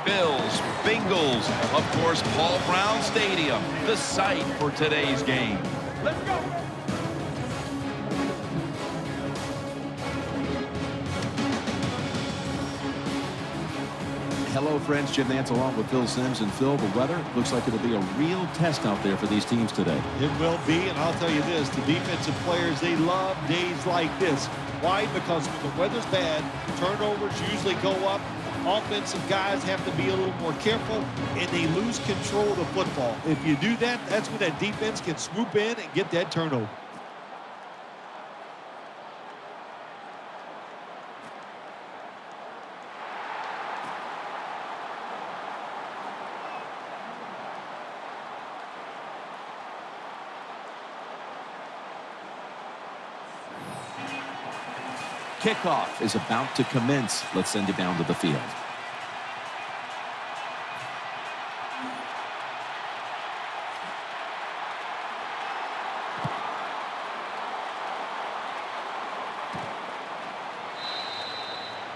Bills, Bengals, of course, Paul Brown Stadium, the site for today's game. Let's go. Hello, friends. Jim Nantz along with Phil Simms. And Phil, the weather looks like it'll be a real test out there for these teams today. It will be, and I'll tell you this, the defensive players, they love days like this. Why? Because when the weather's bad, turnovers usually go up. Offensive guys have to be a little more careful, and they lose control of the football. If you do that, that's when that defense can swoop in and get that turnover. Kickoff is about to commence. Let's send it down to the field.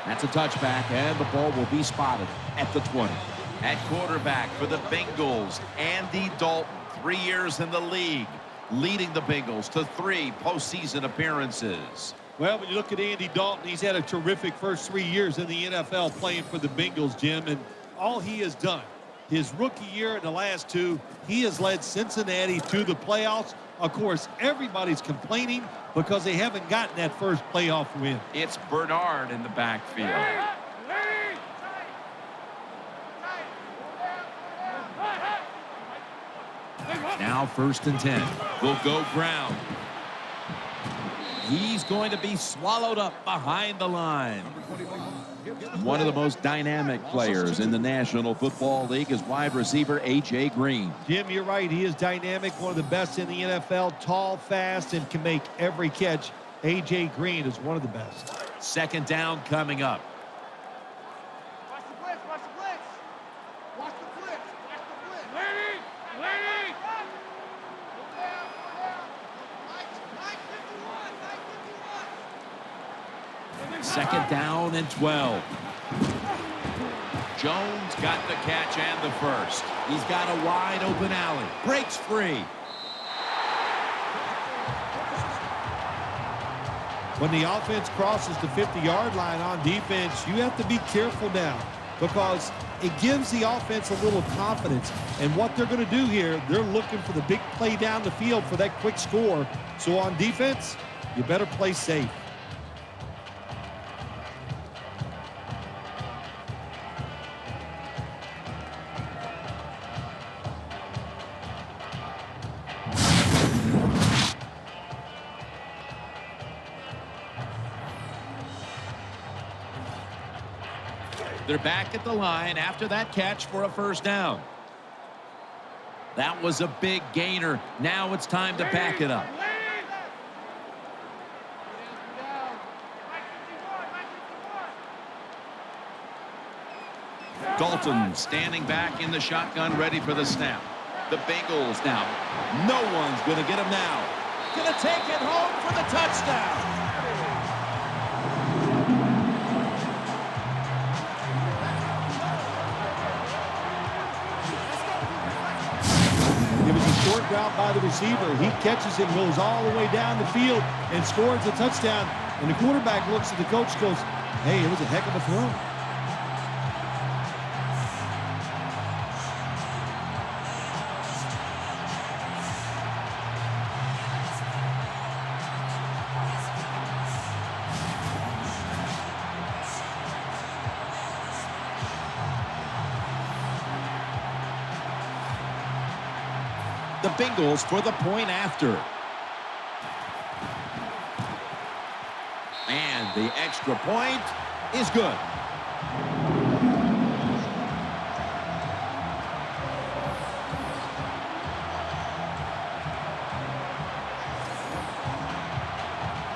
That's a touchback, and the ball will be spotted at the 20. At quarterback for the Bengals, Andy Dalton, 3 years in the league, leading the Bengals to 3 postseason appearances. Well, when you look at Andy Dalton, he's had a terrific first 3 years in the NFL playing for the Bengals, Jim, and all he has done, his rookie year and the last 2, he has led Cincinnati to the playoffs. Of course, everybody's complaining because they haven't gotten that first playoff win. It's Bernard in the backfield. Now 1st and 10. Will go ground. He's going to be swallowed up behind the line. One of the most dynamic players in the National Football League is wide receiver A.J. Green. Jim, you're right. He is dynamic, one of the best in the NFL, tall, fast, and can make every catch. A.J. Green is one of the best. 2nd down coming up. Watch the blitz, watch the blitz. Watch the blitz, watch the blitz. Lady, lady. Go down, go down. 951, 951. 2nd down and 12. Jones got the catch and the first. He's got a wide open alley. Breaks free. When the offense crosses the 50-yard line on defense, you have to be careful now because it gives the offense a little confidence. And what they're going to do here, they're looking for the big play down the field for that quick score. So on defense, you better play safe. They're back at the line after that catch for a 1st down. That was a big gainer. Now it's time to back it up. Dalton standing back in the shotgun, ready for the snap. The Bengals now. No one's going to get him now. Going to take it home for the touchdown. Short route by the receiver. He catches it, goes all the way down the field, and scores a touchdown. And the quarterback looks at the coach, goes, hey, it was a heck of a throw. The Bengals for the point after. And the extra point is good.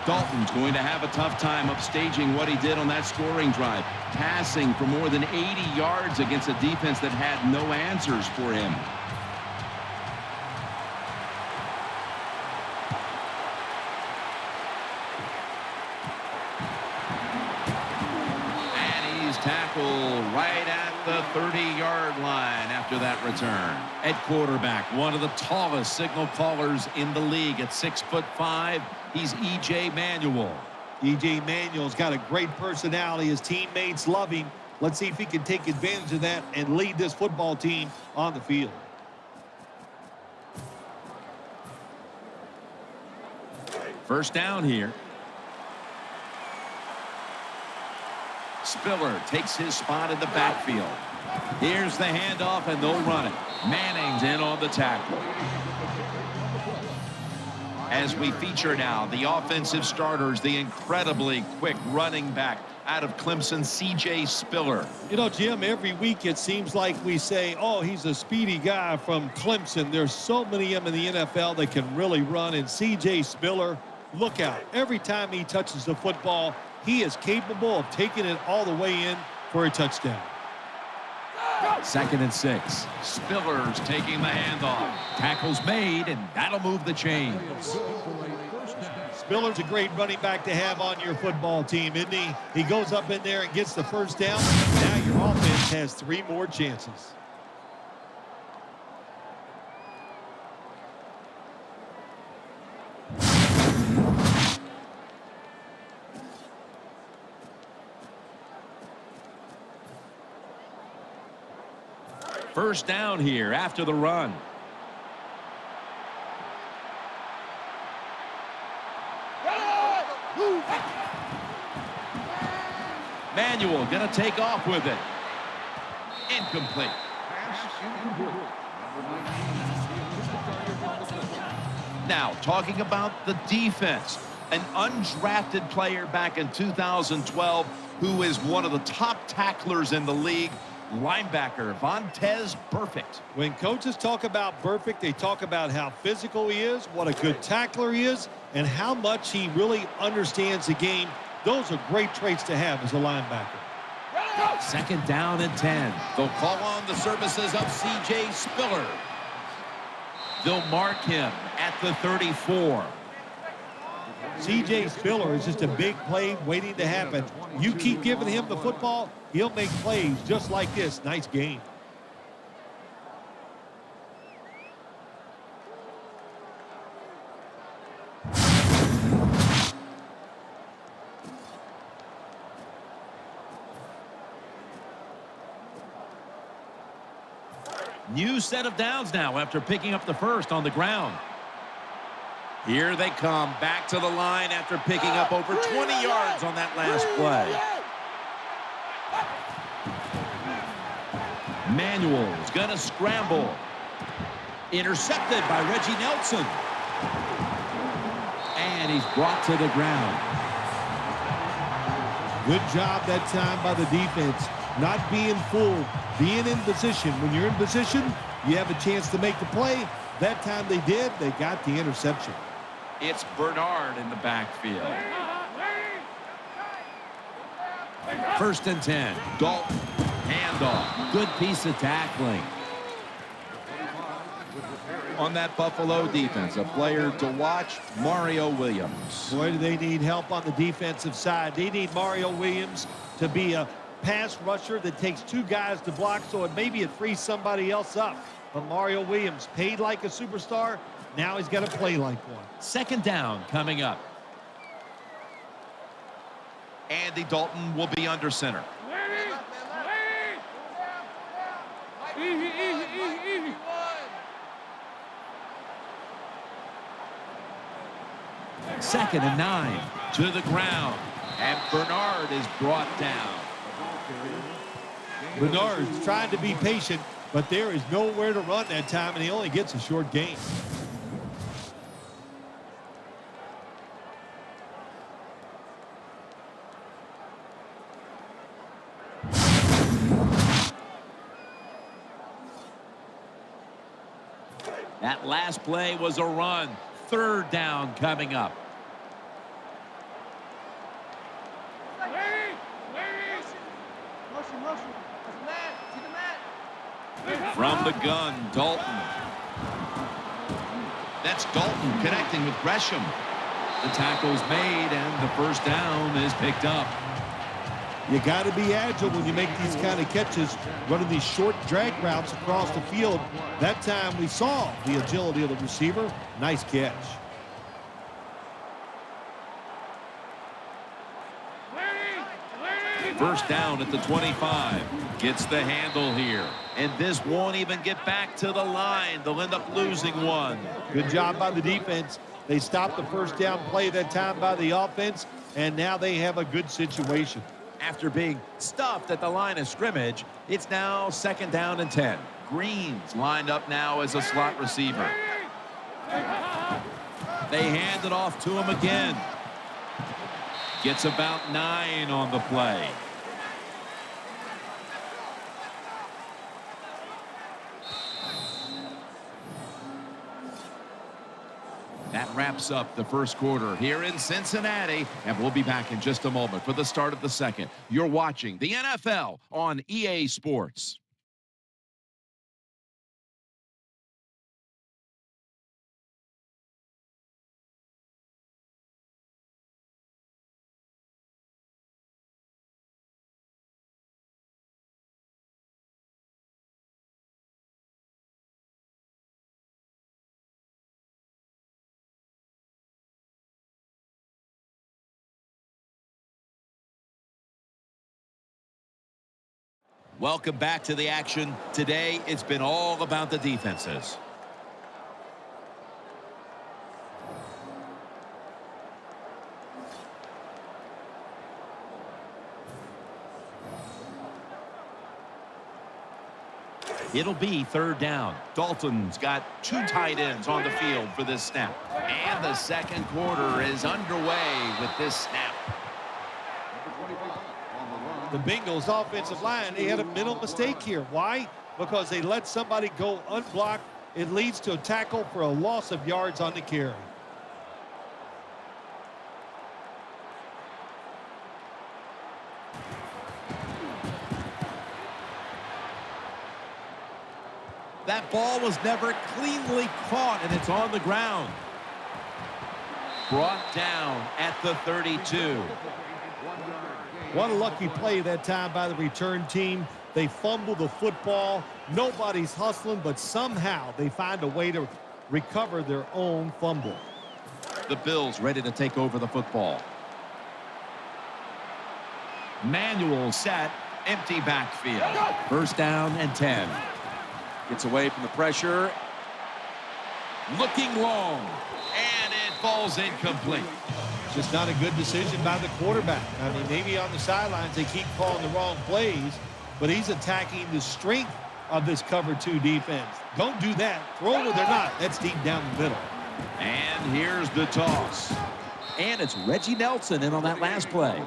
Dalton's going to have a tough time upstaging what he did on that scoring drive, passing for more than 80 yards against a defense that had no answers for him. tackle right at the 30-yard line after that return. At quarterback, one of the tallest signal callers in the league at 6'5", he's E.J. Manuel. E.J. Manuel's got a great personality. His teammates love him. Let's see if he can take advantage of that and lead this football team on the field. First down here. Spiller takes his spot in the backfield. Here's the handoff, and they'll run it. Manning's in on the tackle. As we feature now, the offensive starters, the incredibly quick running back out of Clemson, C.J. Spiller. You know, Jim, every week it seems like we say, oh, he's a speedy guy from Clemson. There's so many of them in the NFL that can really run. And C.J. Spiller, look out. Every time he touches the football, he is capable of taking it all the way in for a touchdown. 2nd and 6. Spiller's taking the handoff. Tackle's made, and that'll move the chains. Spiller's a great running back to have on your football team, isn't he? He goes up in there and gets the first down. Now your offense has 3 more chances. First down here after the run. Manuel going to take off with it. Incomplete. Now, talking about the defense. An undrafted player back in 2012 who is one of the top tacklers in the league. Linebacker Vontaze Burfict. When coaches talk about Burfict, they talk about how physical he is, what a good tackler he is, and how much he really understands the game. Those are great traits to have as a linebacker. 2nd down and 10. They'll call on the services of C.J. Spiller. They'll mark him at the 34. C.J. Spiller is just a big play waiting to happen. You keep giving him the football, he'll make plays just like this. Nice game. New set of downs now after picking up the first on the ground. Here they come back to the line after picking up over 20 yards on that last play. Manuel's going to scramble. Intercepted by Reggie Nelson. And he's brought to the ground. Good job that time by the defense. Not being fooled, being in position. When you're in position, you have a chance to make the play. That time they did, they got the interception. It's Bernard in the backfield. 1st and 10. Dalton. Handoff. Good piece of tackling. On that Buffalo defense, a player to watch, Mario Williams. Boy, do they need help on the defensive side. They need Mario Williams to be a pass rusher that takes 2 guys to block, so maybe it frees somebody else up. But Mario Williams, paid like a superstar, now he's got to play like one. 2nd down coming up. Andy Dalton will be under center. Easy. 2nd and 9. To the ground. And Bernard is brought down. Bernard's trying to be patient, but there is nowhere to run that time, and he only gets a short gain. That last play was a run. 3rd down coming up. From the gun, Dalton. That's Dalton connecting with Gresham. The tackle's made, and the first down is picked up. You got to be agile when you make these kind of catches, running these short drag routes across the field. That time we saw the agility of the receiver. Nice catch. First down at the 25. Gets the handle here. And this won't even get back to the line. They'll end up losing one. Good job by the defense. They stopped the first down play that time by the offense, and now they have a good situation. After being stuffed at the line of scrimmage, it's now 2nd down and 10. Green's lined up now as a slot receiver. They hand it off to him again. Gets about 9 on the play. That wraps up the first quarter here in Cincinnati, and we'll be back in just a moment for the start of the second. You're watching the NFL on EA Sports. Welcome back to the action. Today, it's been all about the defenses. It'll be 3rd down. Dalton's got 2 tight ends on the field for this snap. And the second quarter is underway with this snap. The Bengals offensive line, they had a mental mistake here. Why? Because they let somebody go unblocked. It leads to a tackle for a loss of yards on the carry. That ball was never cleanly caught, and it's on the ground. Brought down at the 32. What a lucky play that time by the return team. They fumble the football. Nobody's hustling, but somehow they find a way to recover their own fumble. The Bills ready to take over the football. Manuel set, empty backfield. 1st down and 10. Gets away from the pressure. Looking long, and it falls incomplete. Just not a good decision by the quarterback. I mean, maybe on the sidelines they keep calling the wrong plays, but he's attacking the strength of this cover 2 defense. Don't do that. Throw it or they're not. That's deep down the middle. And here's the toss. And it's Reggie Nelson in on that last play.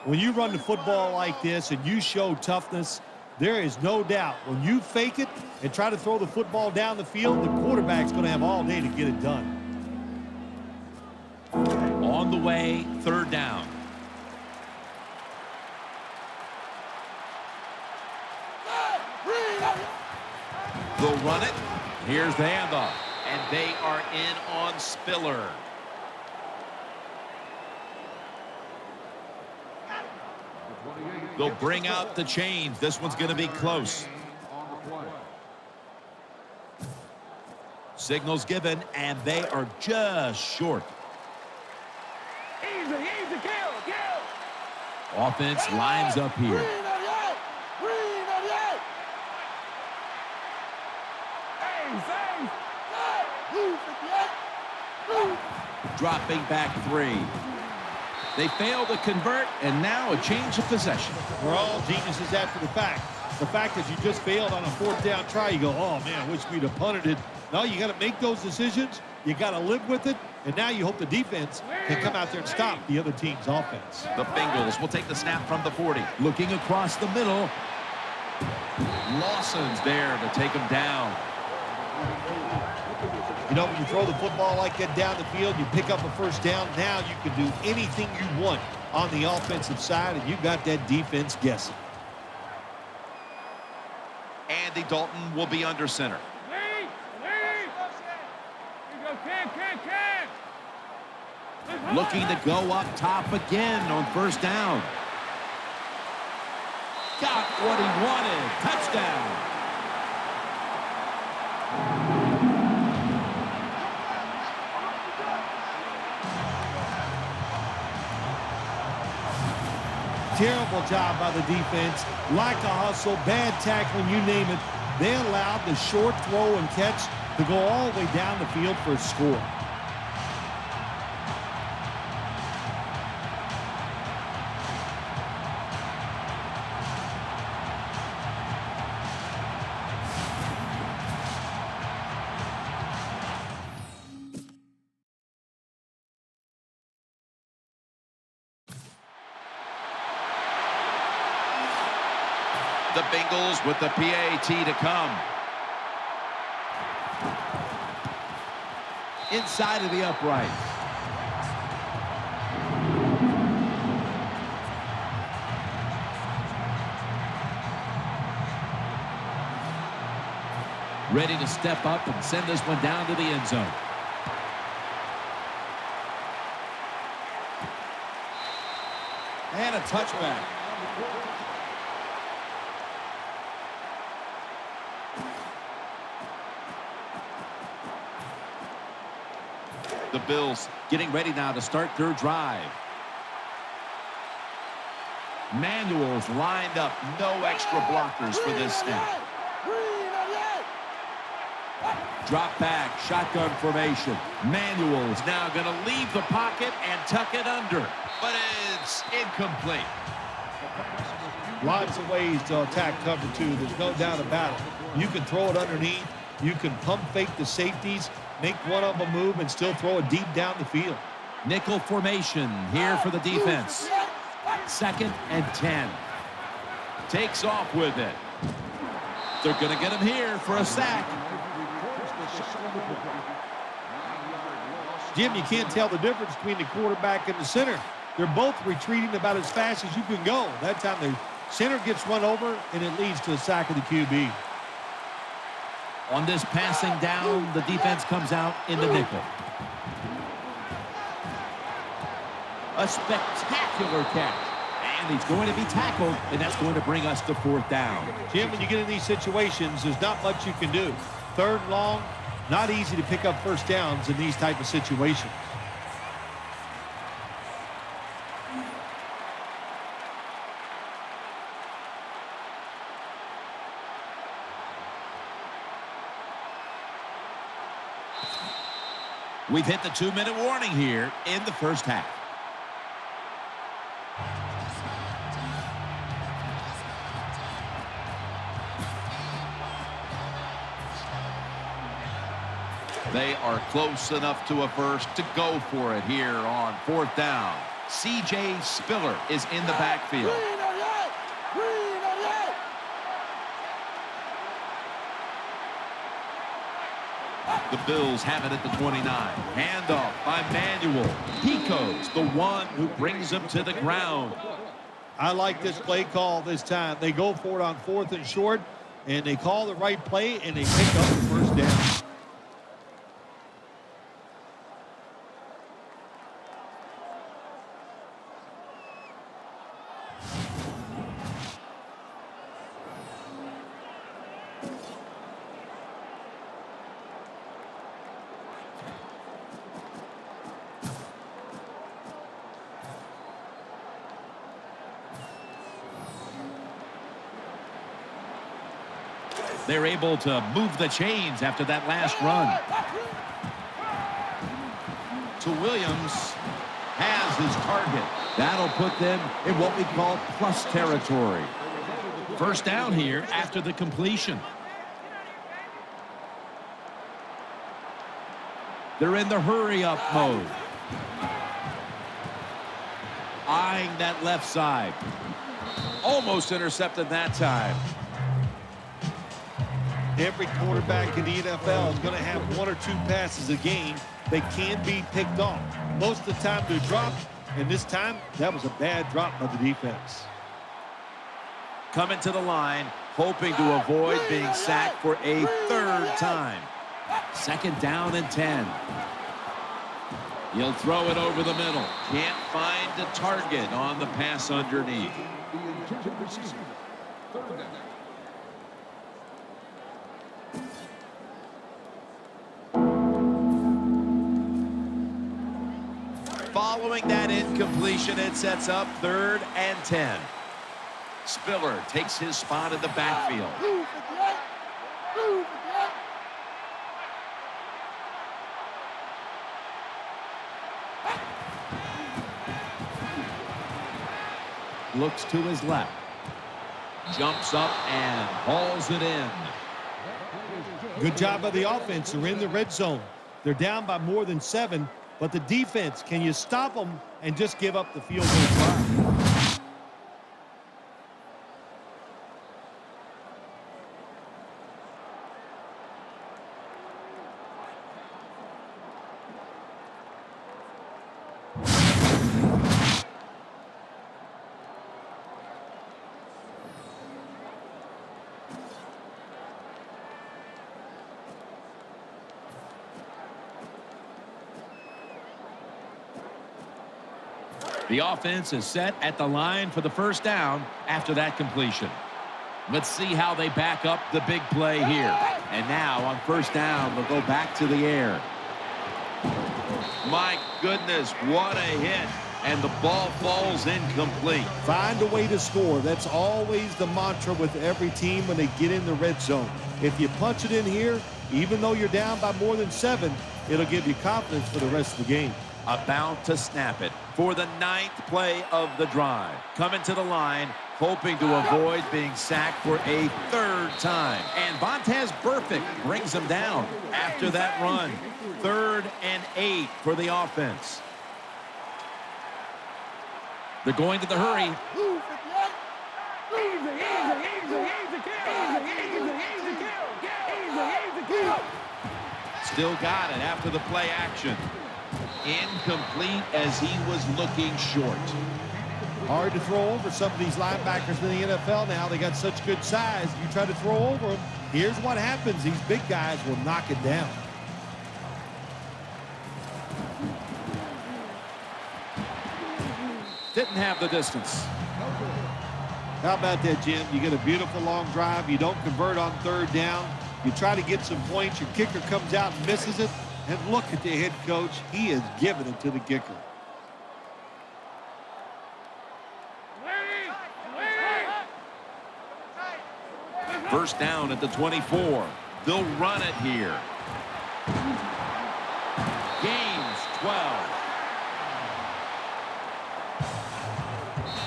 When you run the football like this and you show toughness, there is no doubt when you fake it and try to throw the football down the field, the quarterback's going to have all day to get it done. On the way, 3rd down. They'll run it. Here's the handoff. And they are in on Spiller. They'll bring out the chains. This one's going to be close. Signals given, and they are just short. Easy, kill. Offense lines up here. Dropping back 3. They fail to convert, and now a change of possession. We're all geniuses after the fact. The fact that you just failed on a 4th down try, you go, oh, man, I wish we'd have punted it. No, you got to make those decisions. You got to live with it. And now you hope the defense can come out there and stop the other team's offense. The Bengals will take the snap from the 40. Looking across the middle. Lawson's there to take him down. You know, when you throw the football like that down the field, you pick up a 1st down. Now you can do anything you want on the offensive side, and you got that defense guessing. Andy Dalton will be under center. Here you go, Cam. Looking to go up top again on first down. Got what he wanted. Touchdown. Terrible job by the defense. Lack of hustle, bad tackling, you name it. They allowed the short throw and catch to go all the way down the field for a score. The Bengals with the PAT to come. Inside of the upright. Ready to step up and send this one down to the end zone. And a touchback. The Bills getting ready now to start their drive. Manuals lined up. No extra blockers for this snap. Drop back, shotgun formation. Manuals now going to leave the pocket and tuck it under. But it's incomplete. Lots of ways to attack cover two. There's no doubt about it. You can throw it underneath. You can pump fake the safeties, make one of them move, and still throw it deep down the field. Nickel formation here for the defense. 2nd and 10. Takes off with it. They're going to get him here for a sack. Jim, you can't tell the difference between the quarterback and the center. They're both retreating about as fast as you can go. That time the center gets run over, and it leads to a sack of the QB. On this passing down, the defense comes out in the nickel. A spectacular catch. And he's going to be tackled, and that's going to bring us to 4th down. Jim, when you get in these situations, there's not much you can do. 3rd and long, not easy to pick up first downs in these type of situations. We've hit the 2-minute warning here in the first half. They are close enough to a first to go for it here on 4th down. C.J. Spiller is in the backfield. The Bills have it at the 29. Handoff by Manuel. Pico's the one who brings him to the ground. I like this play call this time. They go for it on 4th and short, and they call the right play, and they pick up the first down. They're able to move the chains after that last run. To Williams, has his target. That'll put them in what we call plus territory. First down here after the completion. They're in the hurry-up mode. Eyeing that left side. Almost intercepted that time. Every quarterback in the NFL is going to have 1 or 2 passes a game that can be picked off. Most of the time they're dropped, and this time that was a bad drop by the defense. Coming to the line, hoping to avoid being sacked for a 3rd time. 2nd down and 10. He'll throw it over the middle. Can't find the target on the pass underneath. Following that incompletion, it sets up 3rd and 10. Spiller takes his spot in the backfield. Looks to his left. Jumps up and hauls it in. Good job by the offense. They're in the red zone. They're down by more than 7, but the defense, can you stop them and just give up the field goal try? The offense is set at the line for the first down after that completion. Let's see how they back up the big play here. And now on first down, they'll go back to the air. My goodness, what a hit. And the ball falls incomplete. Find a way to score. That's always the mantra with every team when they get in the red zone. If you punch it in here, even though you're down by more than 7, it'll give you confidence for the rest of the game. About to snap it for the 9th play of the drive. Coming to the line, hoping to avoid being sacked for a 3rd time. And Vontaze Burfict brings him down after that run. 3rd and 8 for the offense. They're going to the hurry. Still got it after the play action. Incomplete as he was looking short. Hard to throw over some of these linebackers in the NFL now. They got such good size. You try to throw over them, here's what happens. These big guys will knock it down. Didn't have the distance. How about that, Jim? You get a beautiful long drive. You don't convert on 3rd down. You try to get some points. Your kicker comes out and misses it. And look at the head coach. He is giving it to the kicker. First down at the 24. They'll run it here. Gains 12.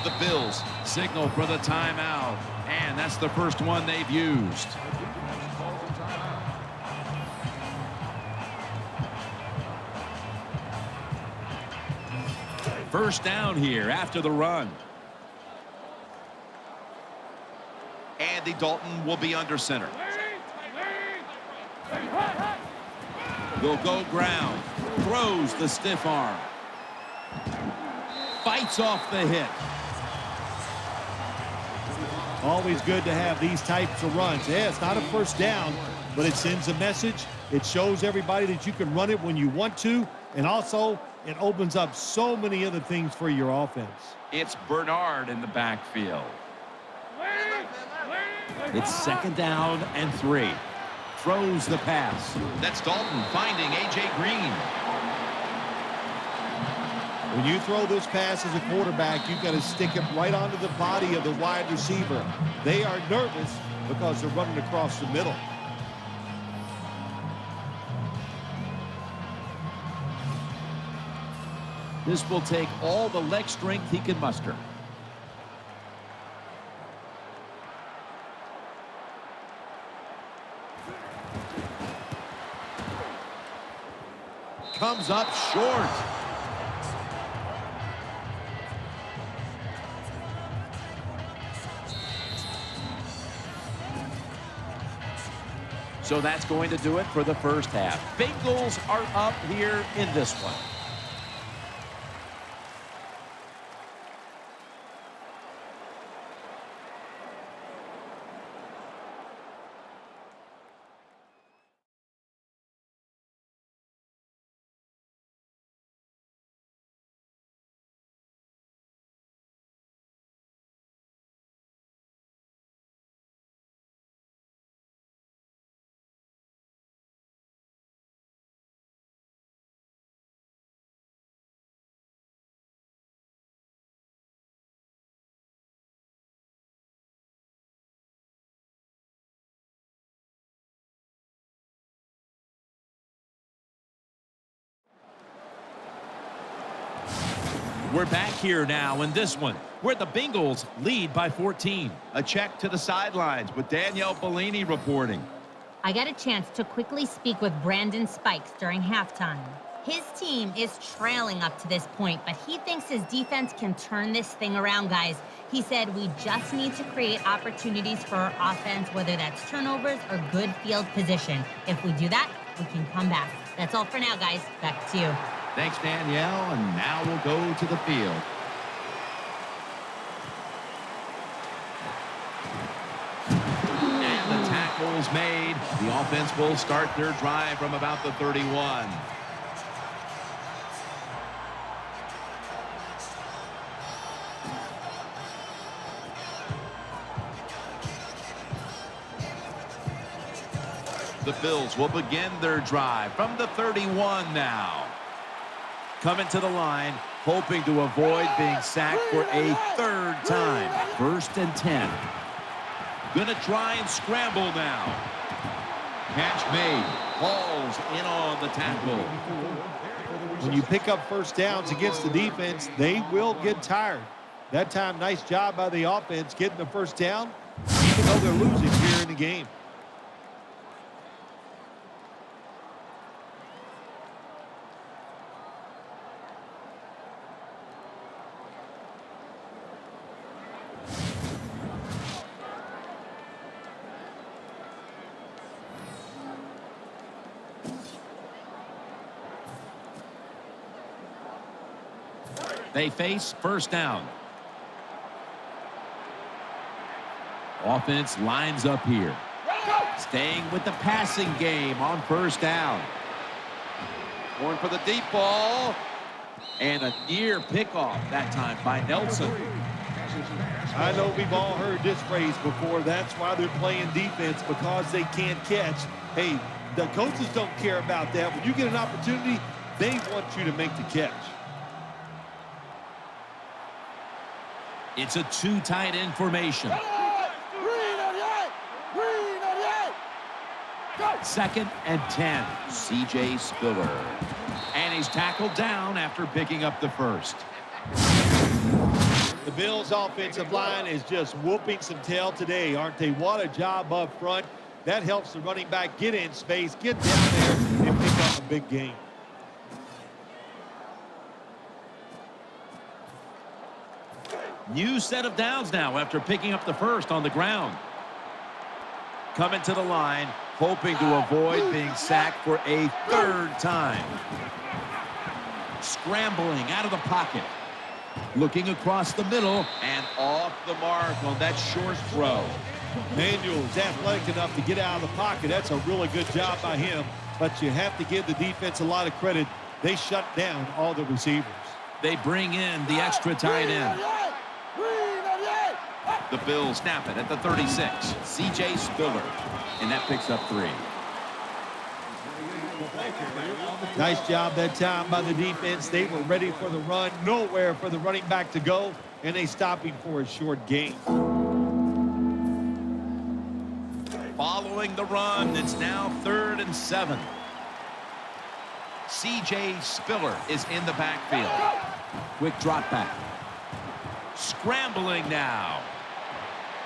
The Bills signal for the timeout. And that's the first one they've used. First down here after the run. Andy Dalton will be under center. Will go ground. Throws the stiff arm. Fights off the hit. Always good to have these types of runs. Yeah, it's not a first down, but it sends a message. It shows everybody that you can run it when you want to, and also it opens up so many other things for your offense. It's Bernard in the backfield. It's 2nd down and 3. Throws the pass. That's Dalton finding A.J. Green. When you throw this pass as a quarterback, you've got to stick it right onto the body of the wide receiver. They are nervous because they're running across the middle. This will take all the leg strength he can muster. Comes up short. So that's going to do it for the first half. Bengals are up here in this one. We're back here now in this one, where the Bengals lead by 14. A check to the sidelines with Danielle Bellini reporting. I got a chance to quickly speak with Brandon Spikes during halftime. His team is trailing up to this point, but he thinks his defense can turn this thing around, guys. He said we just need to create opportunities for our offense, whether that's turnovers or good field position. If we do that, we can come back. That's all for now, guys. Back to you. Thanks, Danielle, and now we'll go to the field. And the tackle's made. The offense will start their drive from about the 31. The Bills will begin their drive from the 31 now. Coming to the line, hoping to avoid being sacked for a third time. 1st and 10. Gonna try and scramble now. Catch made. Ball's in on the tackle. When you pick up first downs against the defense, they will get tired. That time, nice job by the offense getting the first down, even though they're losing here in the game. They face first down. Offense lines up here. Staying with the passing game on first down. Going for the deep ball. And a near pickoff that time by Nelson. I know we've all heard this phrase before. That's why they're playing defense, because they can't catch. Hey, the coaches don't care about that. When you get an opportunity, they want you to make the catch. It's a two tight end formation. 2nd and 10. C.J. Spiller. And he's tackled down after picking up the first. The Bills' offensive line is just whooping some tail today, aren't they? What a job up front. That helps the running back get in space, get down there, and pick up a big gain. New set of downs now after picking up the first on the ground. Coming to the line, hoping to avoid being sacked for a third time. Scrambling out of the pocket. Looking across the middle And off the mark on that short throw. Manuel's athletic enough to get out of the pocket. That's a really good job by him. But you have to give the defense a lot of credit. They shut down all the receivers. They bring in the extra tight end. The Bills snap it at the 36. C.J. Spiller. And that picks up 3. Nice job that time by the defense. They were ready for the run. Nowhere for the running back to go. And they stopped him for a short gain. Following the run, it's now 3rd and 7. C.J. Spiller is in the backfield. Quick drop back. Scrambling now.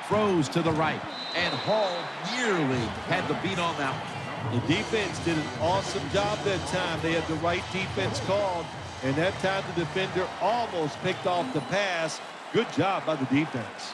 Throws to the right. And Hall nearly had the beat on that one. The defense did an awesome job that time. They had the right defense called. And that time the defender almost picked off the pass. Good job by the defense.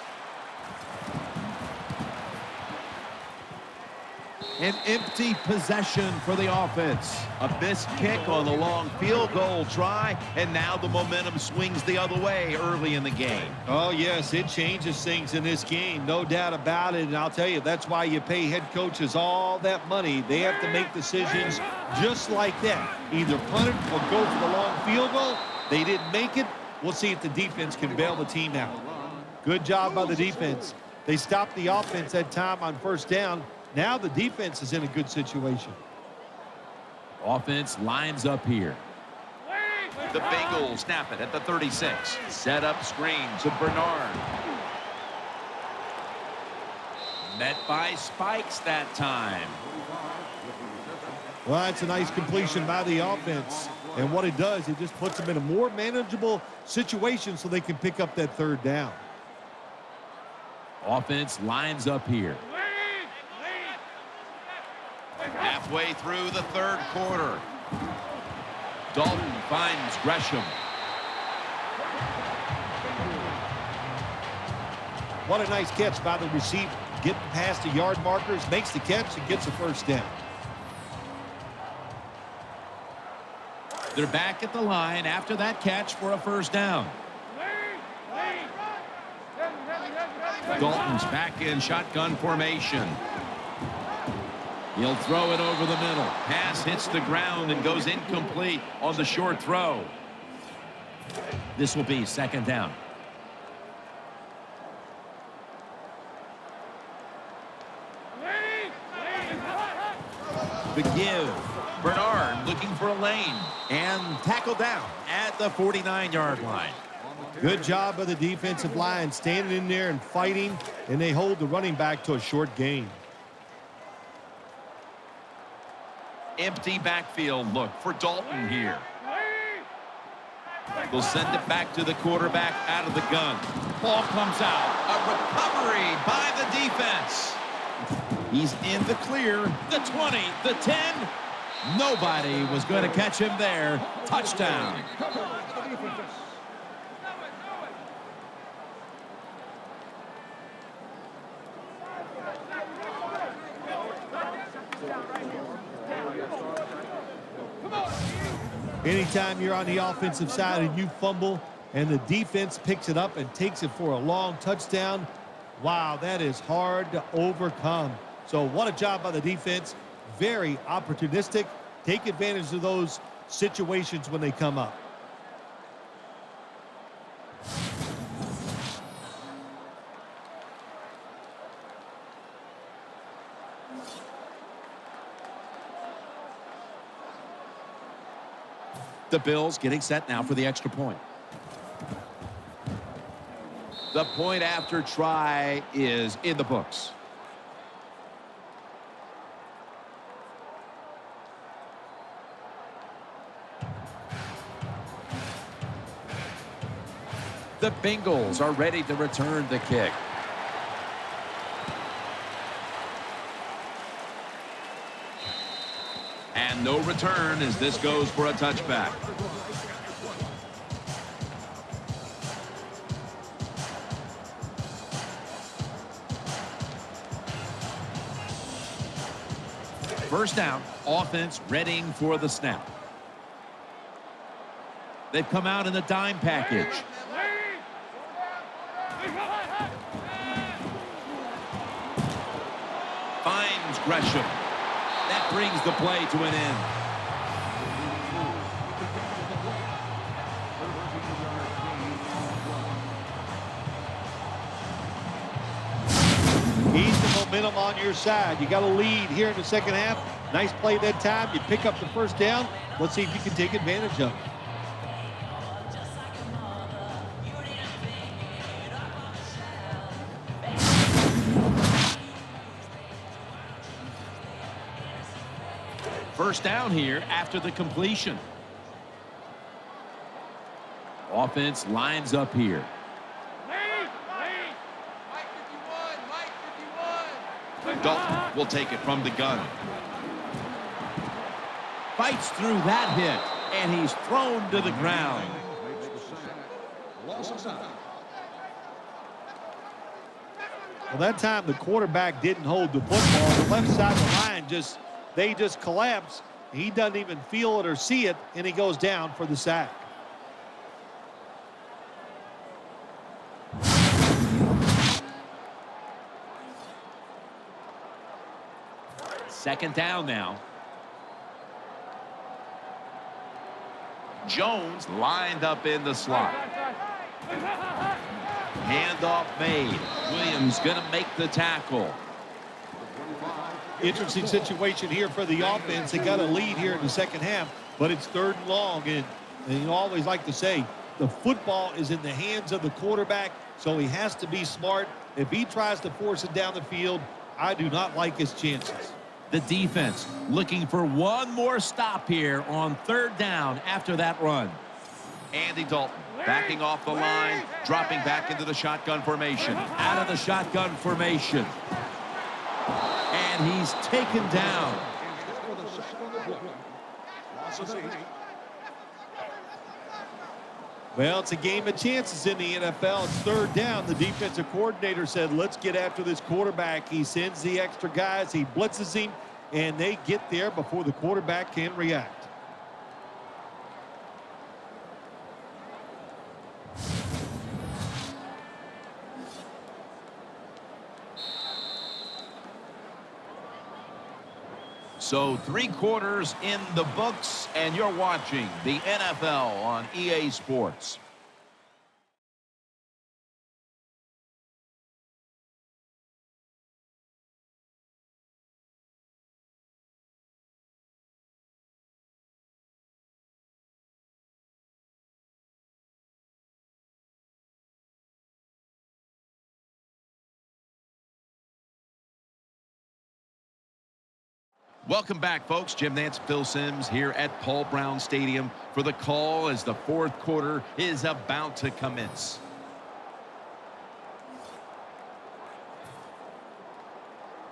An empty possession for the offense. A missed kick on the long field goal try, and now the momentum swings the other way early in the game. Oh, yes, it changes things in this game, no doubt about it. And I'll tell you, that's why you pay head coaches all that money. They have to make decisions just like that. Either punt it or go for the long field goal. They didn't make it. We'll see if the defense can bail the team out. Good job by the defense. They stopped the offense that time on first down. Now the defense is in a good situation. Offense lines up here. The Bengals snap it at the 36. Set up screen to Bernard. Met by Spikes that time. Well, that's a nice completion by the offense. And what it does, it just puts them in a more manageable situation so they can pick up that third down. Offense lines up here. Halfway through the third quarter. Dalton finds Gresham. What a nice catch by the receiver. Getting past the yard markers, makes the catch, and gets a first down. They're back at the line after that catch for a first down. Dalton's back in shotgun formation. He'll throw it over the middle. Pass hits the ground and goes incomplete on the short throw. This will be second down. The give. Bernard looking for a lane and tackle down at the 49-yard line. Good job by the defensive line, standing in there and fighting, and they hold the running back to a short gain. Empty backfield look for Dalton here. They'll send it back to the quarterback out of the gun. Ball comes out. A recovery by the defense. He's in the clear. The 20, the 10. Nobody was going to catch him there. Touchdown. Anytime you're on the offensive side and you fumble and the defense picks it up and takes it for a long touchdown, wow, that is hard to overcome. So what a job by the defense. Very opportunistic. Take advantage of those situations when they come up. The Bills getting set now for the extra point. The point after try is in the books. The Bengals are ready to return the kick. And no return as this goes for a touchback. First down, offense readying for the snap. They've come out in the dime package. Finds Gresham. That brings the play to an end. Ease the momentum on your side. You got a lead here in the second half. Nice play that time. You pick up the first down. Let's see if you can take advantage of it. First down here after the completion. Offense lines up here. Dalton will take it from the gun. Fights through that hit, and he's thrown to the ground. Well, that time the quarterback didn't hold the football. The left side of the line they just collapse. He doesn't even feel it or see it, and he goes down for the sack. Second down now. Jones lined up in the slot. Handoff made. Williams going to make the tackle. Interesting situation here for the offense. They got a lead here in the second half, but it's third and long. And you always like to say, the football is in the hands of the quarterback, so he has to be smart. If he tries to force it down the field, I do not like his chances. The defense looking for one more stop here on third down after that run. Andy Dalton backing off the line, dropping back into the shotgun formation. Out of the shotgun formation. And he's taken down. Well, it's a game of chances in the NFL. It's third down. The defensive coordinator said, let's get after this quarterback. He sends the extra guys. He blitzes him, and they get there before the quarterback can react. So 3 quarters in the books, and you're watching the NFL on EA Sports. Welcome back, folks. Jim Nantz, Phil Simms here at Paul Brown Stadium for the call as the fourth quarter is about to commence.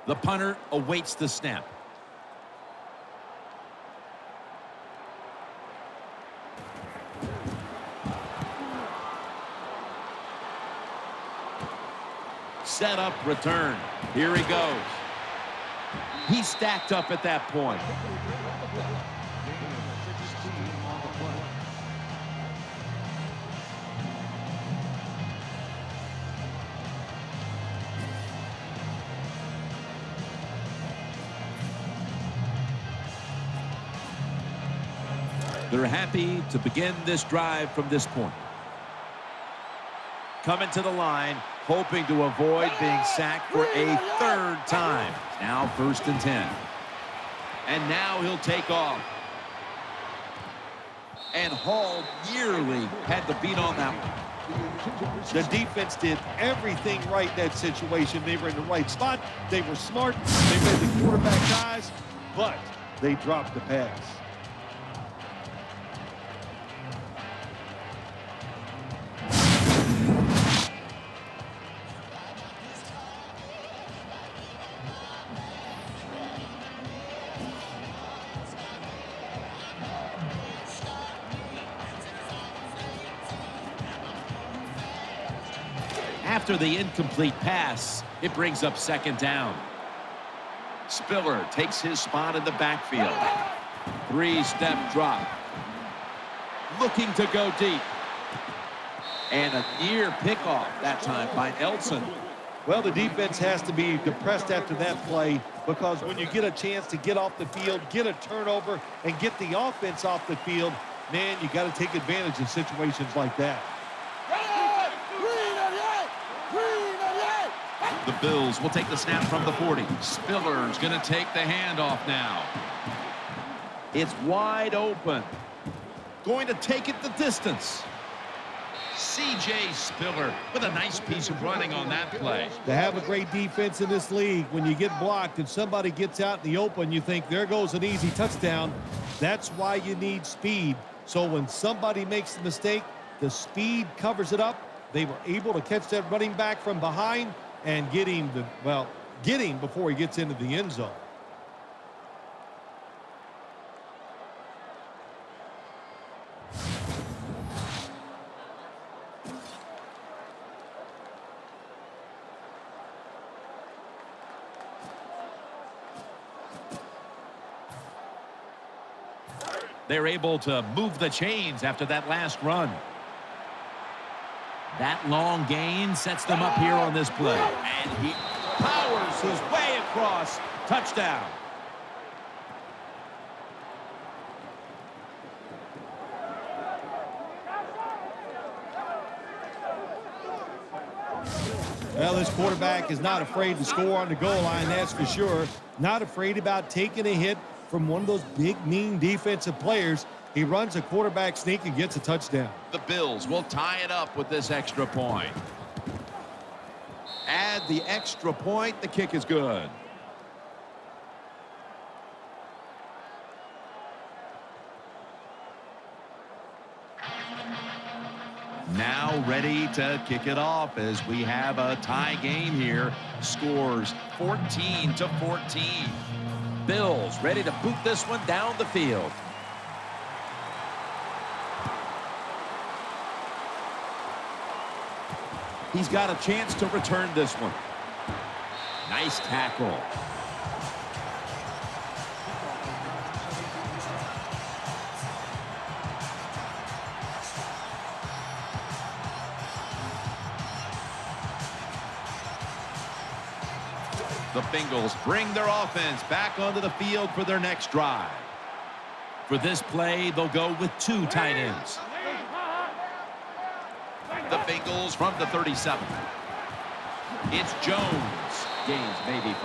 The punter awaits the snap. Set up, return. Here he goes. He's stacked up at that point. They're happy to begin this drive from this point. Coming to the line, hoping to avoid being sacked for a third time. Now 1st and 10. And now he'll take off. And Hall nearly had the beat on that one. The defense did everything right in that situation. They were in the right spot. They were smart. They read the quarterback's eyes, but they dropped the pass. After the incomplete pass, it brings up 2nd down. Spiller takes his spot in the backfield. 3-step drop. Looking to go deep. And a near pickoff that time by Elson. Well, the defense has to be depressed after that play because when you get a chance to get off the field, get a turnover, and get the offense off the field, man, you got to take advantage of situations like that. The Bills will take the snap from the 40. Spiller's going to take the handoff now. It's wide open. Going to take it the distance. C.J. Spiller with a nice piece of running on that play. To have a great defense in this league, when you get blocked and somebody gets out in the open, you think there goes an easy touchdown. That's why you need speed. So when somebody makes the mistake, the speed covers it up. They were able to catch that running back from behind and get him before he gets into the end zone. They're able to move the chains after that last run. That long gain sets them up here on this play. And he powers his way across. Touchdown. Well, this quarterback is not afraid to score on the goal line, that's for sure. Not afraid about taking a hit from one of those big, mean defensive players. He runs a quarterback sneak and gets a touchdown. The Bills will tie it up with this extra point. Add the extra point. The kick is good. Now ready to kick it off as we have a tie game here. Scores 14-14. Bills ready to boot this one down the field. He's got a chance to return this one. Nice tackle. The Bengals bring their offense back onto the field for their next drive. For this play, they'll go with 2 tight ends. The Bengals from the 37. It's Jones. Gains maybe 5.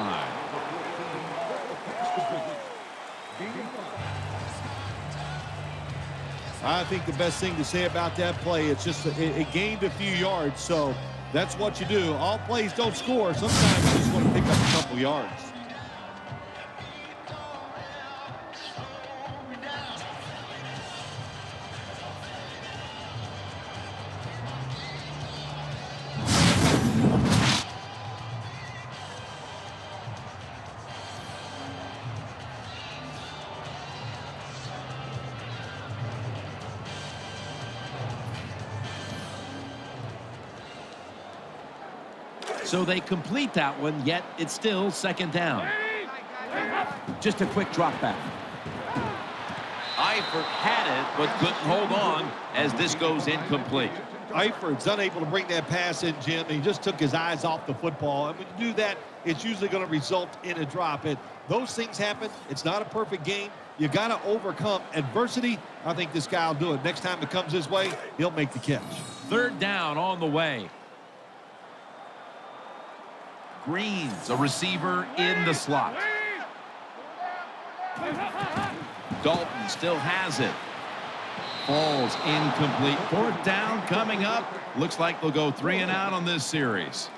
I think the best thing to say about that play, it's just it gained a few yards, so that's what you do. All plays don't score. Sometimes you just want to pick up a couple yards. So they complete that one, yet it's still second down. Just a quick drop back. Eifert had it, but couldn't hold on as this goes incomplete. Eifert's unable to bring that pass in, Jim. He just took his eyes off the football. And when you do that, it's usually going to result in a drop. And those things happen. It's not a perfect game. You got to overcome adversity. I think this guy will do it. Next time it comes his way, he'll make the catch. Third down on the way. Green's a receiver in the slot. Dalton still has it. Falls incomplete. 4th down coming up. Looks like they'll go 3 and out on this series.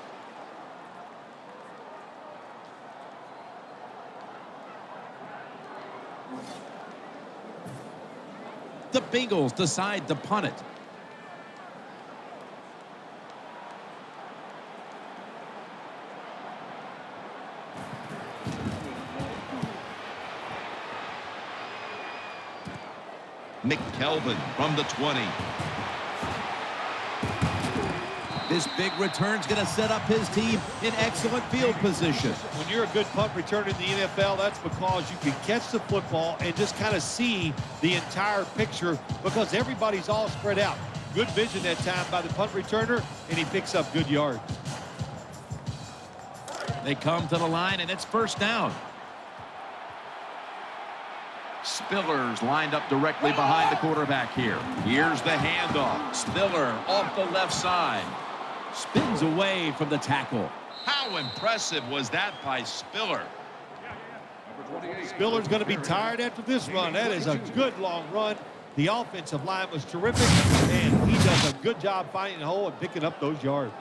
The Bengals decide to punt it. McKelvin from the 20. This big return's going to set up his team in excellent field position. When you're a good punt returner in the NFL, that's because you can catch the football and just kind of see the entire picture because everybody's all spread out. Good vision that time by the punt returner, and he picks up good yards. They come to the line, and it's first down. Spiller's lined up directly behind the quarterback here. Here's the handoff. Spiller off the left side. Spins away from the tackle. How impressive was that by Spiller? Spiller's going to be tired after this run. That is a good long run. The offensive line was terrific, and he does a good job finding the hole and picking up those yards.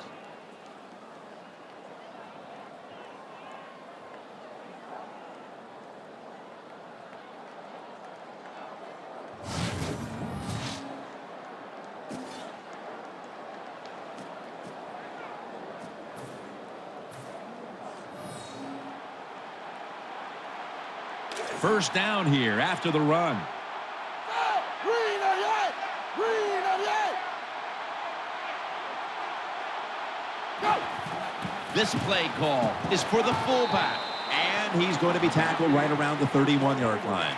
First down here after the run. This play call is for the fullback. And he's going to be tackled right around the 31-yard line.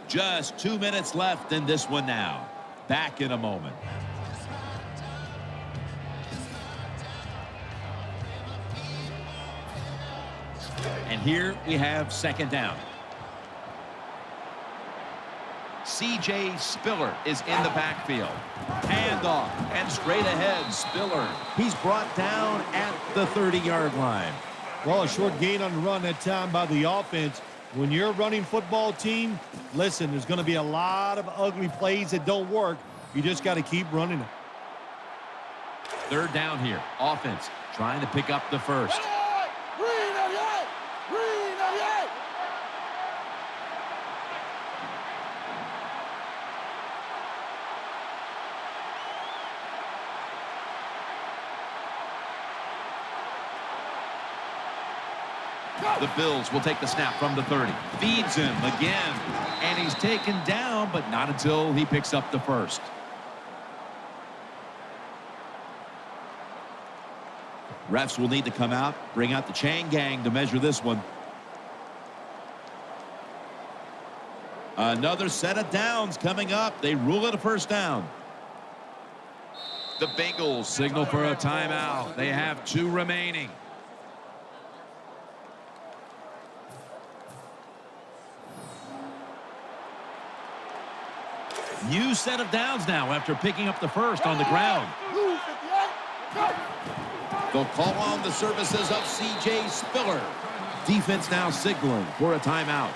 Just 2 minutes left in this one now. Back in a moment. And here we have second down. C.J. Spiller is in the backfield. Handoff and straight ahead, Spiller. He's brought down at the 30-yard line. Well, a short gain on the run that time by the offense. When you're a running football team, listen, there's going to be a lot of ugly plays that don't work. You just got to keep running it. Third down here. Offense trying to pick up the first. The Bills will take the snap from the 30. Feeds him again. And he's taken down, but not until he picks up the first. Refs will need to come out, bring out the chain gang to measure this one. Another set of downs coming up. They rule it a first down. The Bengals Signal for a timeout. They have 2 remaining. New set of downs now after picking up the first on the ground. They'll call on the services of C.J. Spiller. Defense now signaling for a timeout.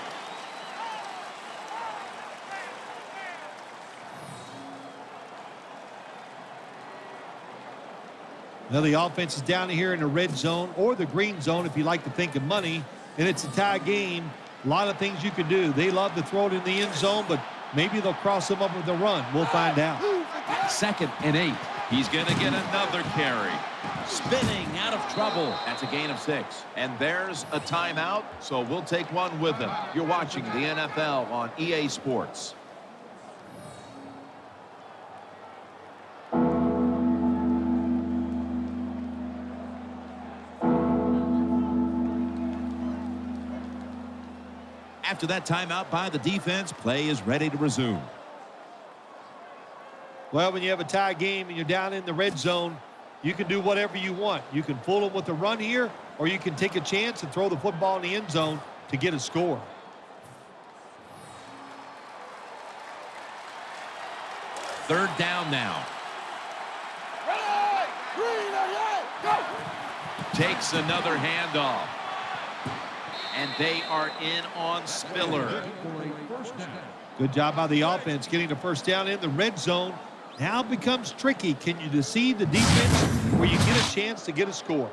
Now the offense is down here in the red zone or the green zone if you like to think of money, and it's a tie game. A lot of things you can do. They love to throw it in the end zone, but maybe they'll cross them up with a run. We'll find out. 2nd and 8. He's going to get another carry. Spinning out of trouble. That's a gain of 6. And there's a timeout, so we'll take one with them. You're watching the NFL on EA Sports. After that timeout by the defense, play is ready to resume. Well, when you have a tie game and you're down in the red zone, you can do whatever you want. You can fool them with a run here, or you can take a chance and throw the football in the end zone to get a score. Third down now. Takes another handoff. And they are in on Spiller. Good job by the offense getting the first down in the red zone. Now it becomes tricky. Can you deceive the defense where you get a chance to get a score?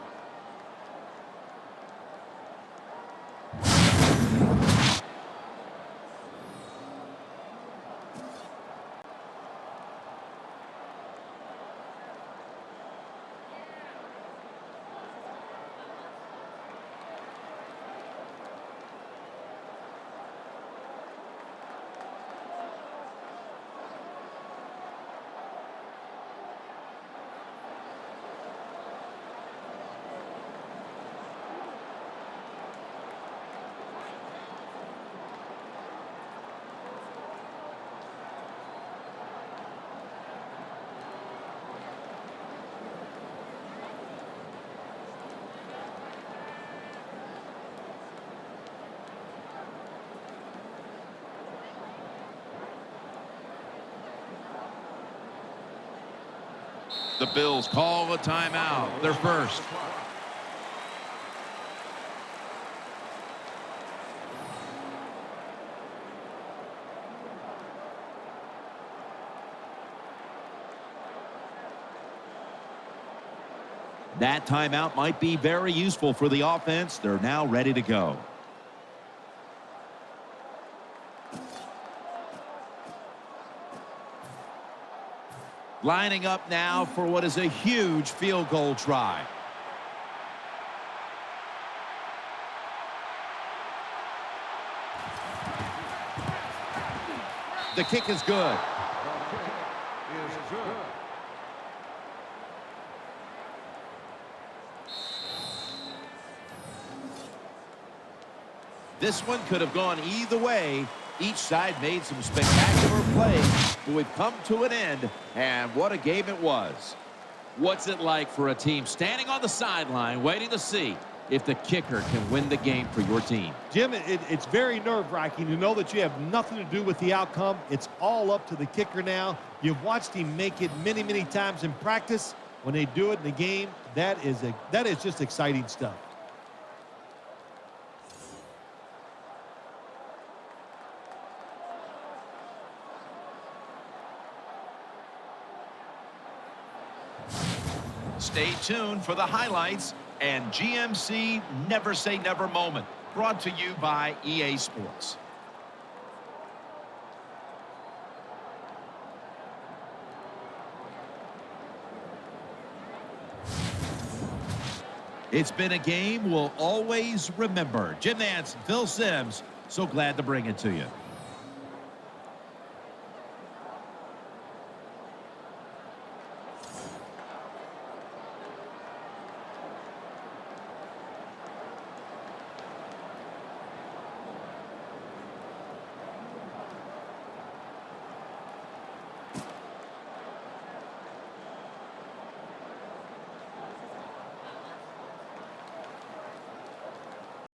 The Bills call a timeout. Their first. That timeout might be very useful for the offense. They're now ready to go. Lining up now for what is a huge field goal try. The kick is good. This one could have gone either way. Each side made some spectacular plays, but we've come to an end, and what a game it was. What's it like for a team standing on the sideline waiting to see if the kicker can win the game for your team? Jim, it's very nerve-wracking to know that you have nothing to do with the outcome. It's all up to the kicker now. You've watched him make it many, many times in practice. When they do it in the game, that is just exciting stuff. Stay tuned for the highlights and GMC Never Say Never moment, brought to you by EA Sports. It's been a game we'll always remember. Jim Nance, Phil Simms, so glad to bring it to you.